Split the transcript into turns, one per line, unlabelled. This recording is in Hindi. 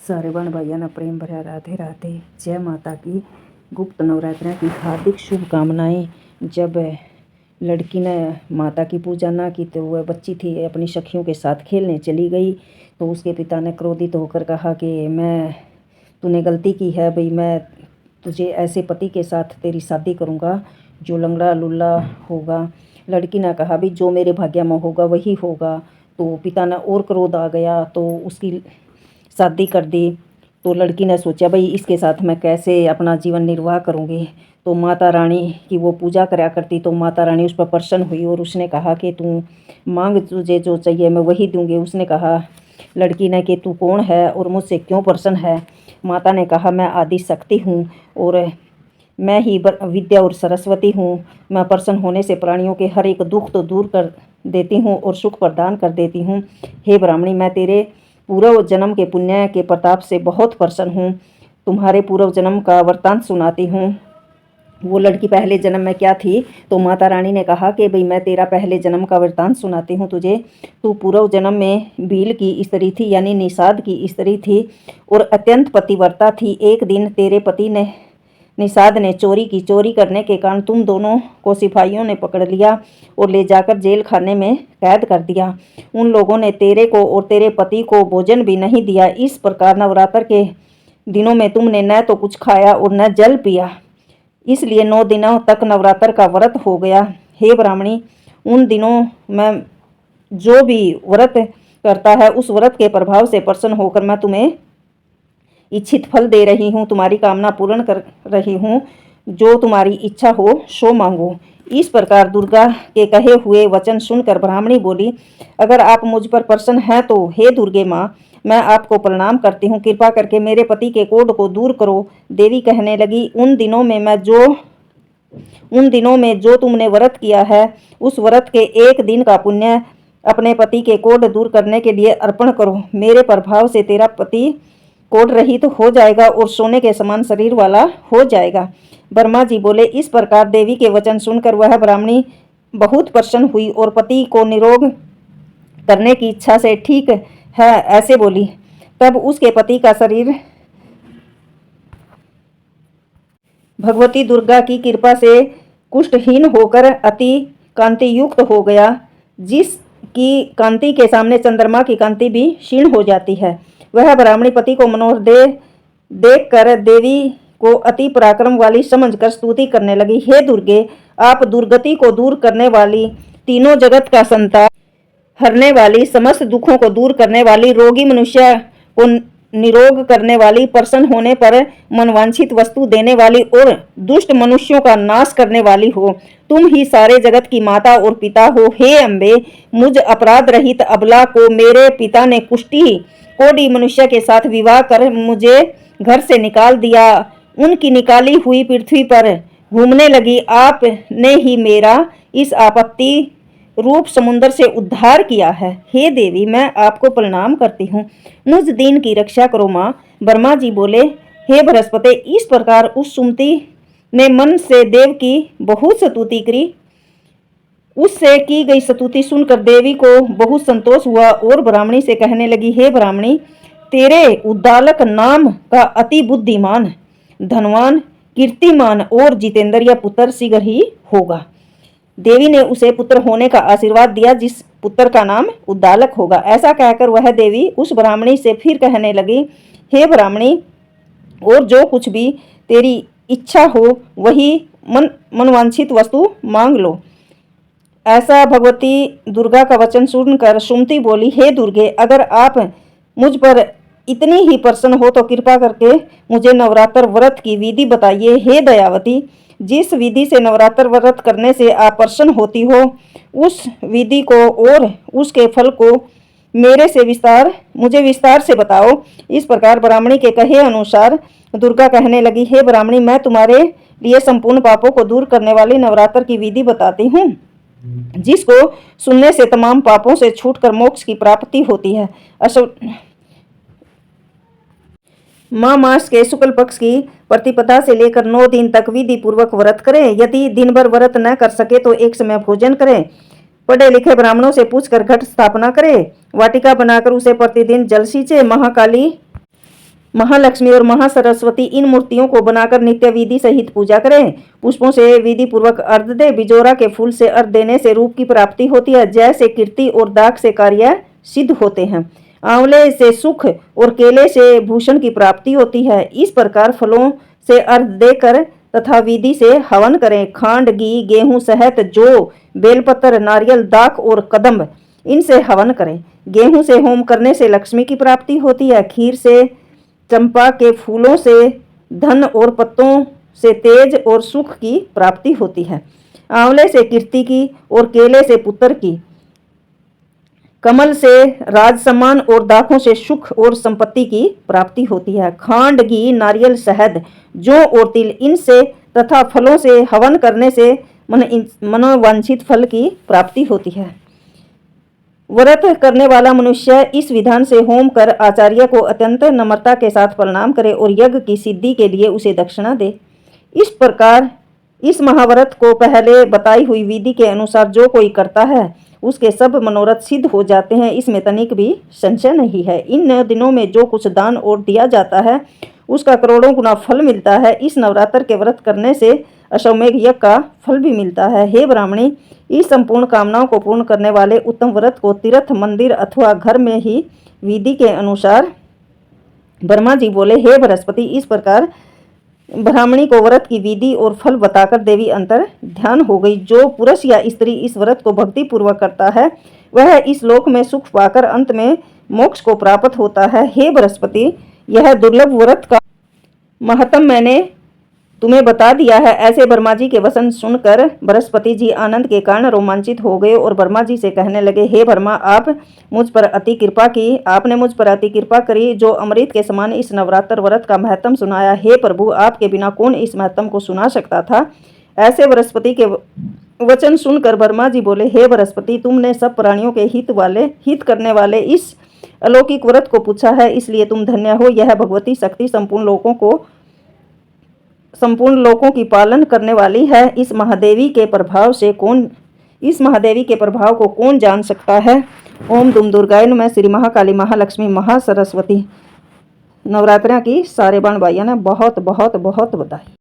सारे बहन भाइयों ने प्रेम भरा राधे राधे। जय माता की। गुप्त नवरात्रि की हार्दिक शुभकामनाएं। जब लड़की ने माता की पूजा ना की तो वह बच्ची थी अपनी सखियों के साथ खेलने चली गई, तो उसके पिता ने क्रोधित होकर कहा कि तूने गलती की है भाई, मैं तुझे ऐसे पति के साथ तेरी शादी करूँगा जो लंगड़ा लुल्ला होगा। लड़की ने कहा भी जो मेरे भाग्य में होगा वही होगा। तो पिता ने और क्रोध आ गया तो उसकी शादी कर दी। तो लड़की ने सोचा भाई इसके साथ मैं कैसे अपना जीवन निर्वाह करूँगी। तो माता रानी की वो पूजा करा करती, तो माता रानी उस पर प्रसन्न हुई और उसने कहा कि तू मांग, तुझे जो चाहिए मैं वही दूंगी। उसने कहा लड़की ने कि तू कौन है और मुझसे क्यों प्रसन्न है। माता ने कहा मैं आदि शक्ति हूँ और मैं ही विद्या और सरस्वती हूँ। मैं प्रसन्न होने से प्राणियों के हर एक दुख तो दूर कर देती हूँ और सुख प्रदान कर देती हूँ। हे ब्राह्मणी, मैं तेरे पूर्व जन्म के पुण्य के प्रताप से बहुत प्रसन्न हूँ। तुम्हारे पूर्व जन्म का वृत्तांत सुनाती हूँ। वो लड़की पहले जन्म में क्या थी, तो माता रानी ने कहा कि भाई मैं तेरा पहले जन्म का वृत्तांत सुनाती हूँ तुझे। तू पूर्व जन्म में भील की स्त्री थी, यानी निषाद की स्त्री थी और अत्यंत पतिव्रता थी। एक दिन तेरे पति ने निषाद ने चोरी की। चोरी करने के कारण तुम दोनों को सिपाहियों ने पकड़ लिया और ले जाकर जेल खाने में कैद कर दिया। उन लोगों ने तेरे को और तेरे पति को भोजन भी नहीं दिया। इस प्रकार नवरात्र के दिनों में तुमने न तो कुछ खाया और न जल पिया, इसलिए 9 दिनों तक नवरात्र का व्रत हो गया। हे ब्राह्मणी, उन दिनों में जो भी व्रत करता है उस व्रत के प्रभाव से प्रसन्न होकर मैं तुम्हें इच्छित फल दे रही हूँ, तुम्हारी कामना पूर्ण कर रही हूँ। जो तुम्हारी इच्छा हो सो मांगो। इस प्रकार दुर्गा के कहे हुए वचन सुनकर ब्राह्मणी बोली, अगर आप मुझ पर प्रसन्न हैं तो हे दुर्गे माँ, मैं आपको प्रणाम करती हूँ। कृपा करके मेरे पति के कोढ़ को दूर करो। देवी कहने लगी, उन दिनों में जो तुमने व्रत किया है उस व्रत के एक दिन का पुण्य अपने पति के कोढ़ दूर करने के लिए अर्पण करो। मेरे प्रभाव से तेरा पति कोढ़ रहित हो जाएगा और सोने के समान शरीर वाला हो जाएगा। ब्रह्मा जी बोले, इस प्रकार देवी के वचन सुनकर वह ब्राह्मणी बहुत प्रसन्न हुई और पति को निरोग करने की इच्छा से ठीक है ऐसे बोली। तब उसके पति का शरीर भगवती दुर्गा की कृपा से कुष्ठहीन होकर अति कांति युक्त हो गया, जिसकी कांति के सामने चंद्रमा की कांति भी क्षीण हो जाती है। वह ब्राह्मणी पति को मनोहर देख कर देवी को अति पराक्रम वाली समझकर स्तुति करने लगी। हे दुर्गे, आप दुर्गति को दूर करने वाली, तीनों जगत का संताप हरने वाली, समस्त दुखों को दूर करने वाली, रोगी मनुष्य को निरोग करने वाली, प्रसन्न होने पर मनवांछित वस्तु देने वाली और दुष्ट मनुष्यों का नाश करने वाली हो। तुम ही सारे जगत की माता और पिता हो। हे अम्बे, मुझ अपराध रहित अबला को मेरे पिता ने कुष्ठी कोढ़ी मनुष्य के साथ विवाह कर मुझे घर से निकाल दिया। उनकी निकाली हुई पृथ्वी पर घूमने लगी आपने ही मेरा इस आपत्ति रूप समुद्र से उद्धार किया है। हे देवी, मैं आपको प्रणाम करती हूँ, मुझ दीन की रक्षा करो माँ। ब्रह्मा जी बोले, हे बृहस्पति, इस प्रकार उस सुमति ने मन से देव की बहुत स्तुति की। उससे की गई स्तुति सुनकर देवी को बहुत संतोष हुआ और ब्राह्मणी से कहने लगी, हे ब्राह्मणी, तेरे उद्दालक नाम का अति बुद्धिमान, धनवान, कीर्तिमान और जितेंद्रिय पुत्र शीघ्र ही होगा। देवी ने उसे पुत्र होने का आशीर्वाद दिया, जिस पुत्र का नाम उद्दालक होगा। ऐसा कहकर वह देवी उस ब्राह्मणी से फिर कहने लगी, हे ब्राह्मणी, और जो कुछ भी तेरी इच्छा हो वही मनवांछित वस्तु मांग लो। ऐसा भगवती दुर्गा का वचन सुनकर सुमति बोली, हे दुर्गे, अगर आप मुझ पर इतनी ही प्रसन्न हो तो कृपा करके मुझे नवरात्र व्रत की विधि बताइए। हे दयावती, जिस विधि से नवरात्र व्रत करने से आप प्रसन्न होती हो उस विधि को और उसके फल को मुझे विस्तार से बताओ। इस प्रकार ब्राह्मणी के कहे अनुसार दुर्गा कहने लगी, हे ब्राह्मणी, मैं तुम्हारे लिए संपूर्ण पापों को दूर करने वाली नवरात्र की विधि बताती हूँ, जिसको सुनने से तमाम पापों से छूटकर मोक्ष की प्राप्ति होती है। माँ मास के शुक्ल पक्ष की प्रतिपदा से लेकर 9 दिन तक विधि पूर्वक व्रत करें। यदि दिन भर व्रत न कर सके तो एक समय भोजन करें। पढ़े लिखे ब्राह्मणों से पूछकर घट स्थापना करें। वाटिका बनाकर उसे प्रतिदिन जल सींचे। महाकाली महालक्ष्मी और महासरस्वती इन मूर्तियों को बनाकर नित्य विधि सहित पूजा करें। पुष्पों से विधि पूर्वक अर्घ दे। बिजोरा के फूल से अर्घ देने से रूप की प्राप्ति होती है। जय से कीर्ति और दाग से कार्य सिद्ध होते हैं। आंवले से सुख और केले से भूषण की प्राप्ति होती है। इस प्रकार फलों से अर्घ देकर तथा विधि से हवन करें। खांड, घी, गेहूं, शहद, जौ, बेलपत्र, नारियल, दाख और कदम्ब इनसे हवन करें। गेहूं से होम करने से लक्ष्मी की प्राप्ति होती है। खीर से, चंपा के फूलों से धन और पत्तों से तेज और सुख की प्राप्ति होती है। आंवले से कीर्ति की और केले से पुत्र की, कमल से राज सम्मान और दाखों से सुख और संपत्ति की प्राप्ति होती है। खांड, घी, नारियल, शहद, जौ और तिल इनसे तथा फलों से हवन करने से मनोवांछित फल की प्राप्ति होती है। व्रत करने वाला मनुष्य इस विधान से होम कर आचार्य को अत्यंत नम्रता के साथ प्रणाम करे और यज्ञ की सिद्धि के लिए उसे दक्षिणा दे। इस प्रकार इस महाव्रत को पहले बताई हुई विधि के अनुसार जो कोई करता है उसके सब मनोरथ सिद्ध हो जाते हैं, इसमें तनिक भी संशय नहीं है। इन दिनों में जो कुछ दान और दिया जाता है उसका करोड़ों गुना फल मिलता है। इस नवरात्र के व्रत करने से अश्वमेघ यज्ञ का फल भी मिलता है। हे ब्राह्मणी, इस संपूर्ण कामनाओं को पूर्ण करने वाले उत्तम व्रत को तीर्थ, मंदिर अथवा घर में ही विधि के अनुसार। ब्रह्मा जी बोले, हे बृहस्पति, इस प्रकार ब्राह्मणी को व्रत की विधि और फल बताकर देवी अंतर ध्यान हो गई। जो पुरुष या स्त्री इस व्रत को भक्ति पूर्वक करता है वह इस लोक में सुख पाकर अंत में मोक्ष को प्राप्त होता है। हे बृहस्पति, यह दुर्लभ व्रत का महत्म मैंने तुम्हें बता दिया है। ऐसे ब्रह्मा जी के वचन सुनकर बृहस्पति जी आनंद के कारण रोमांचित हो गए और ब्रह्मा जी से कहने लगे, हे ब्रह्मा, आप मुझ पर अति कृपा की, आपने मुझ पर अति कृपा करी जो अमृत के समान इस नवरात्र व्रत का महत्म सुनाया। हे प्रभु, आपके बिना कौन इस महत्म को सुना सकता था। ऐसे बृहस्पति के वचन सुनकर ब्रह्मा जी बोले, हे बृहस्पति, तुमने सब प्राणियों के हित करने वाले इस अलौकिक व्रत को पूछा है, इसलिए तुम धन्य हो। यह भगवती शक्ति संपूर्ण लोकों की पालन करने वाली है। इस महादेवी के प्रभाव को कौन जान सकता है। ओम दुम दुर्गाय नमः। श्री महाकाली, महालक्ष्मी, महासरस्वती नवरात्रा की सारे बाण भाइयों ने बहुत बहुत बहुत बधाई।